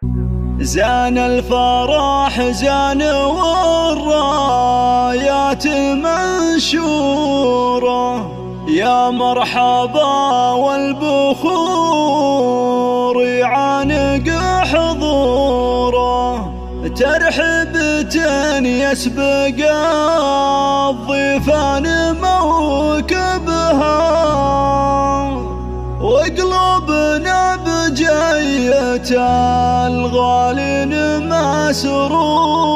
زان الفرح زان والرايات منشورة، يا مرحبا والبخور يعانق حضوره، ترحبة يسبق الضيفان موكبها، وقلوبنا بجية الغالين مسرورة.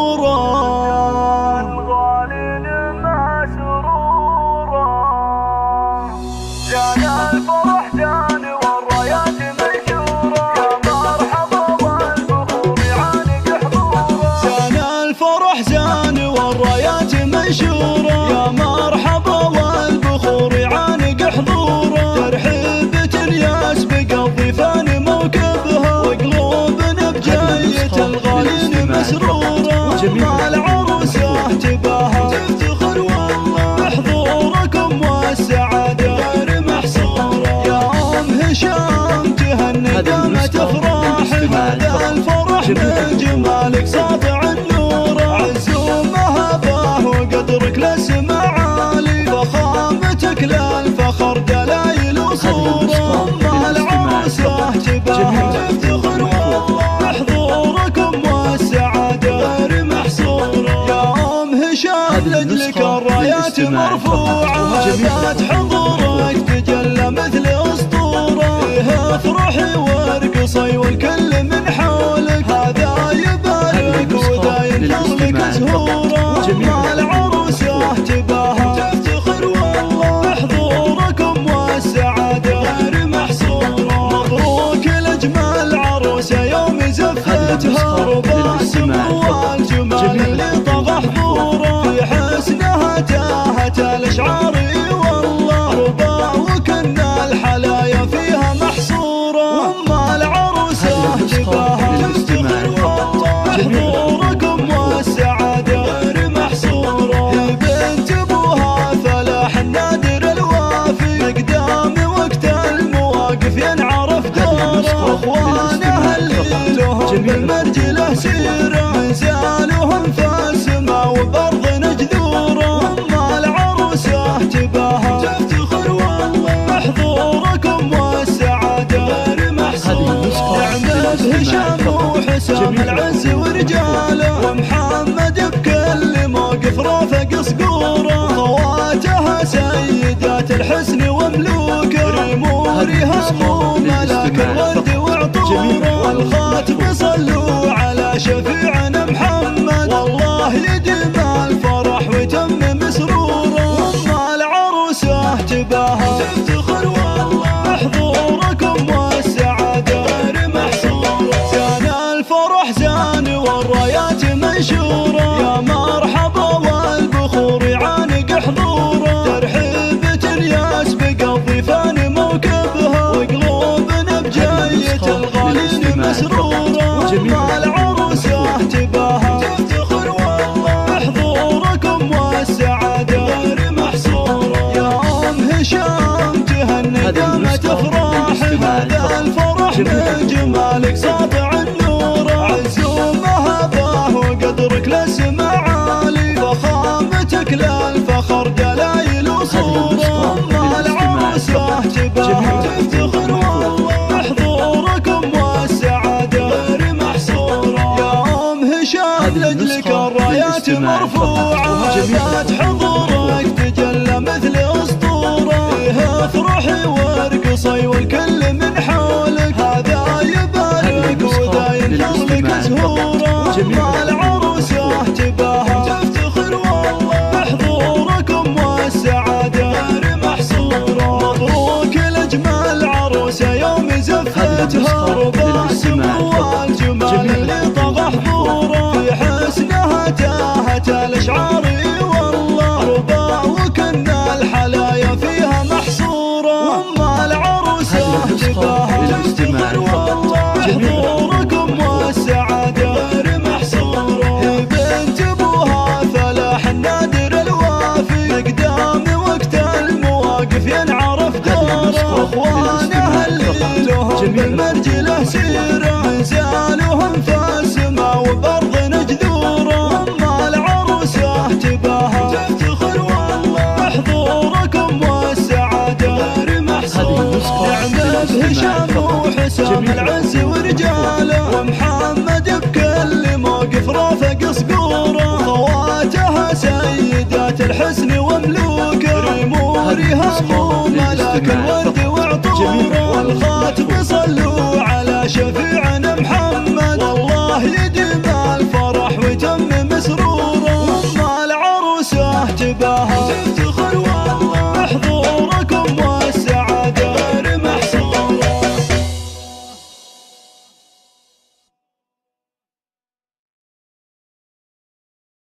جان الفرح جان والرايات منشورة، يا مرحبا والبخور يعانق حضوره. زان الفرح زان والرايات منشورة، يا مرحبا والبخور يعانق حضوره، ترحيبة يسبق الضيفان موكبها، وقلوبنا بجية الغالين مسرورة، مع العروسة تباهى تفتخر والله بحضوركم والسعادة غير محصورة. يا أم هشام تهني دامت أفراح، هذا الفرح من جمالك ساطع النور، عز ومهبه وقدرك لسما عالي، فخامتك للفخر دلايل وصورة، مع العروسة تباهى تفتخر والله بحضوركم والسعادة غير محصورة. يا أم هشام لجلك الرايات مرفوعة، ذات حضورك تجلى مثل أسطورة، فيها افرحي وارقصي والكل من حولك، هذا يبارك وذا ينحولك زهورة، مع العروسة تباهى تفتخر والله بحضوركم والسعادة غير محصورة. مبروك لأجمل عروسة يوم زفتها، ربع سمو والجمال اللي طغى حضوره، في حسنها تاهت الأشعار والله، ربع وكنا الحلايا فيها محصورة، وما العروسة تباهى تفتخر والله بحضوركم والسعادة غير محصورة. بنت ابوها فلاح النادر الوافي، مقدام وقت المواقف ينعرف دوره، واخوانها اللي لهم بالمرجله سيره، منزالهم في السما وبارضنا جذوره، وما العروسه تباهى تفتخر والله بحضوركم والسعاده غير محصوره. نعمة هشام وحسام العز ورجاله، ومحمد بكل موقف رافق صقوره، خواتها سيدات الحسن وملوكه، رمورها ملاك الورد وعطوره، والخاتم صلوا على شفيعنا محمد، والله يديم الفرح ويتمم سروره، وما العروسه تباهى تفتخر والله بحضوركم والسعاده غير محصوره. زان الفرح زان والرايات منشوره، يا مرحبا والبخور يعانق حضوره، ترحيبة يسبق الضيفان موكبها، وقلوبنا بجية الغالين مسرورة، مع العروسة تباهى تفتخر والله بحضوركم والسعادة غير محصورة. يا أم هشام تهني دامت أفراح، هذا الفرح من جمالك ساطع النور، عز ومهبه وقدرك لسما عالي، فخامتك للفخر دلايل وصورة، مع العروسة تباهى تفتخر والله بحضوركم والسعادة غير محصورة. يا أم هشام لجلك الرايات مرفوعة، ذات حضورك تجلى مثل أسطورة، فيها افرحي وارقصي والكل من حولك، هذا يبارك وذا ينحولك زهورة، مع العروسة تباهى تفتخر والله بحضوركم والسعادة غير محصورة. مبروك لأجمل عروسة يوم زفتها، ربع سمو والجمال اللي طغى حضوره، في حسنها تاهت الأشعار والله، ربع وكنا الحلايا فيها محصورة، وما العروسة تباهى تفتخر والله بحضوركم والسعادة غير محصورة. بنت ابوها فلاح النادر الوافي، مقدام وقت المواقف ينعرف دوره، واخوانها اللي لهم بالمرجله سيره، منزالهم هشام وحسام العز ورجاله، ومحمد بكل موقف رافق صقوره، خواتها سيدات الحسن وملوكه، رمورها مو ملاك الورد وعطوره، والخاتم صلوا على شفيعنا محمد، والله يديم الفرح ويتم مسروره، وام العروسه تباهى تفتخر